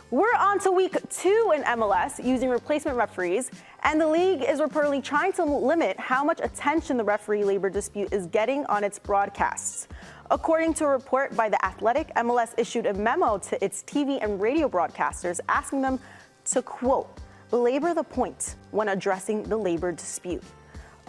We're on to week 2 in MLS using replacement referees, and the league is reportedly trying to limit how much attention the referee labor dispute is getting on its broadcasts. According to a report by The Athletic, MLS issued a memo to its TV and radio broadcasters asking them to, quote, belabor the point when addressing the labor dispute.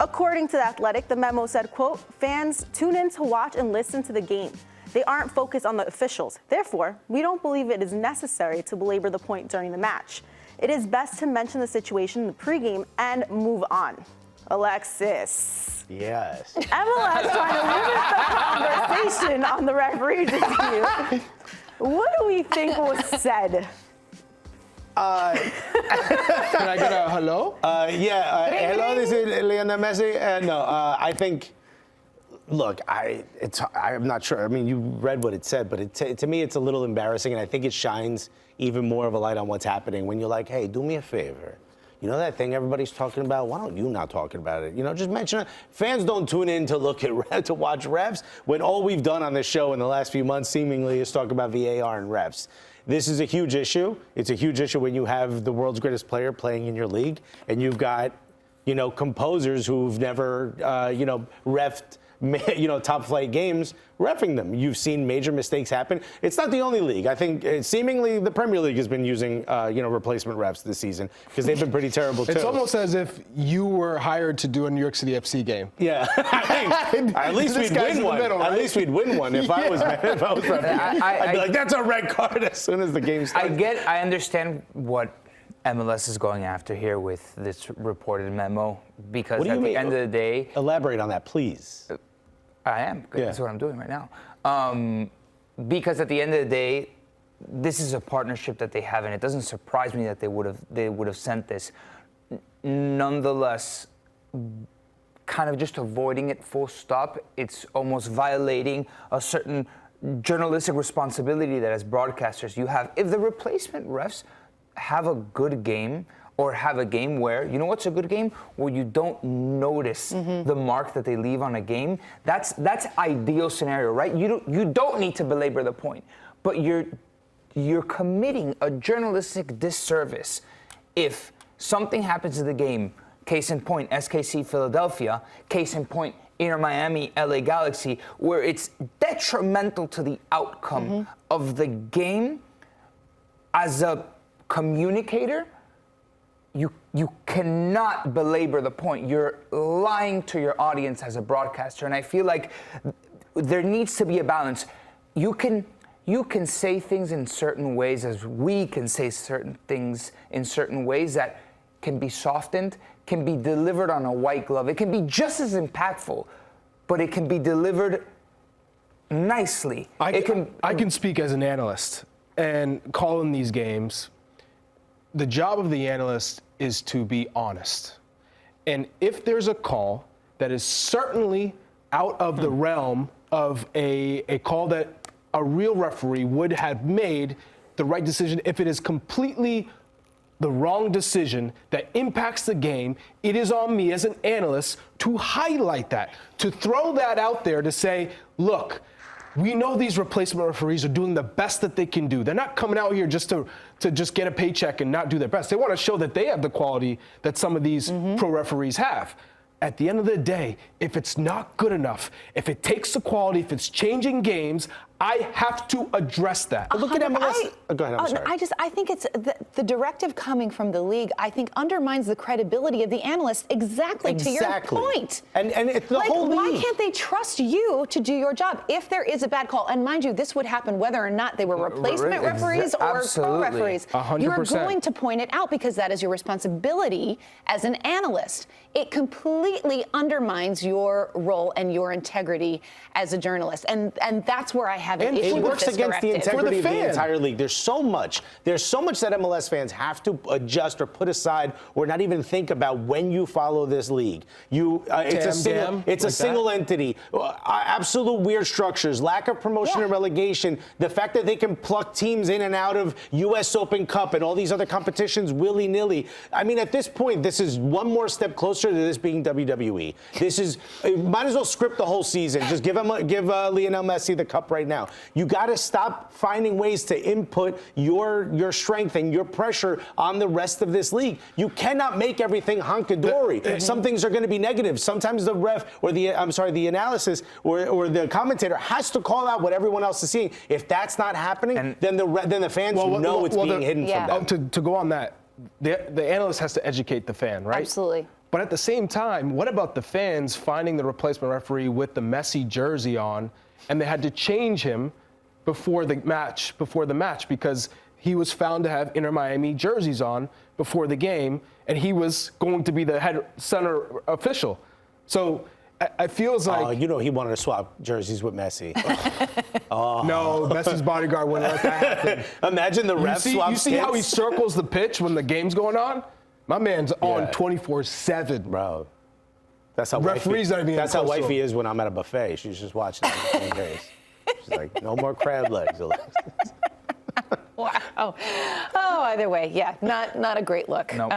According to The Athletic, the memo said, quote, fans tune in to watch and listen to the game. They aren't focused on the officials. Therefore, we don't believe it is necessary to belabor the point during the match. It is best to mention the situation in the pregame and move on. Alexis. Yes. MLS trying to limit the conversation on the referee dispute. What do we think was said? Can I get a hello? Hello, this is Lionel Messi. I think, look, I'm not sure. I mean, you read what it said, but to me, it's a little embarrassing, and I think it shines even more of a light on what's happening when you're like, hey, do me a favor. You know that thing everybody's talking about? Why don't you not talking about it? You know, just mention it. Fans don't tune in to look at to watch refs when all we've done on this show in the last few months seemingly is talk about VAR and refs. This is a huge issue. It's a huge issue when you have the world's greatest player playing in your league and you've got, composers who've never, reffed, top flight games, reffing them. You've seen major mistakes happen. It's not the only league. I think seemingly the Premier League has been using, replacement refs this season because they've been pretty terrible too. It's almost as if you were hired to do a New York City FC game. Yeah. At least we'd win one. Middle, right? At least we'd win one if I was referee. I'd be like, that's a red card as soon as the game starts. I understand what MLS is going after here with this reported memo because at the end of the day... Elaborate on that, please. I am. Yeah. That's what I'm doing right now. Because at the end of the day, this is a partnership that they have, and it doesn't surprise me that they would have sent this. Nonetheless, kind of just avoiding it full stop, it's almost violating a certain journalistic responsibility that as broadcasters you have. If the replacement refs have a good game, or have a game where, you know what's a good game? Where you don't notice the mark that they leave on a game. That's ideal scenario, right? You don't need to belabor the point, but you're committing a journalistic disservice if something happens to the game. Case in point, SKC Philadelphia. Case in point, Inter Miami, LA Galaxy, where it's detrimental to the outcome of the game. As a communicator, you cannot belabor the point. You're lying to your audience as a broadcaster, and I feel like there needs to be a balance. You can say things in certain ways, as we can say certain things in certain ways that can be softened, can be delivered on a white glove. It can be just as impactful, but it can be delivered nicely. I can speak as an analyst and calling these games. The job of the analyst is to be honest. And if there's a call that is certainly out of the realm of a call that a real referee would have made the right decision, if it is completely the wrong decision that impacts the game, it is on me as an analyst to highlight that, to throw that out there to say, look, we know these replacement referees are doing the best that they can do. They're not coming out here just to just get a paycheck and not do their best. They want to show that they have the quality that some of these pro referees have. At the end of the day, if it's not good enough, if it takes the quality, if it's changing games, I have to address that. Look at MLS. Go ahead, I'm sorry. I think it's the directive coming from the league, I think, undermines the credibility of the analyst exactly. To your point. And it's the whole league. Why can't they trust you to do your job if there is a bad call? And mind you, this would happen whether or not they were replacement referees or pro referees. 100%. You're going to point it out because that is your responsibility as an analyst. It completely undermines your role and your integrity as a journalist. And that's where I have an issue it works with this against the integrity of the entire league. There's so much that MLS fans have to adjust or put aside or not even think about when you follow this league. It's a single entity, absolute weird structures, lack of promotion and relegation, the fact that they can pluck teams in and out of US Open Cup and all these other competitions willy-nilly. I mean, at this point, this is one more step closer to this being WWE. This is, might as well script the whole season. Just give Lionel Messi the cup right now. now. You got to stop finding ways to input your strength and your pressure on the rest of this league. You cannot make everything hunky-dory. Some things are going to be negative. Sometimes the ref or the analysis or the commentator has to call out what everyone else is seeing. If that's not happening, then the fans know it's being hidden from them. To go on that, the analyst has to educate the fan, right? Absolutely. But at the same time, what about the fans finding the replacement referee with the Messi jersey on, and they had to change him before the match because he was found to have Inter Miami jerseys on before the game, and he was going to be the head center official. So I feels like he wanted to swap jerseys with Messi. No, Messi's bodyguard wouldn't let that happen. Imagine the ref swap. You see how he circles the pitch when the game's going on? My man's on 24/7, bro. That's how referees not even. That's how wifey is when I'm at a buffet. She's just watching the games. She's like, no more crab legs. Wow. Oh, either way, yeah, not a great look. Nope.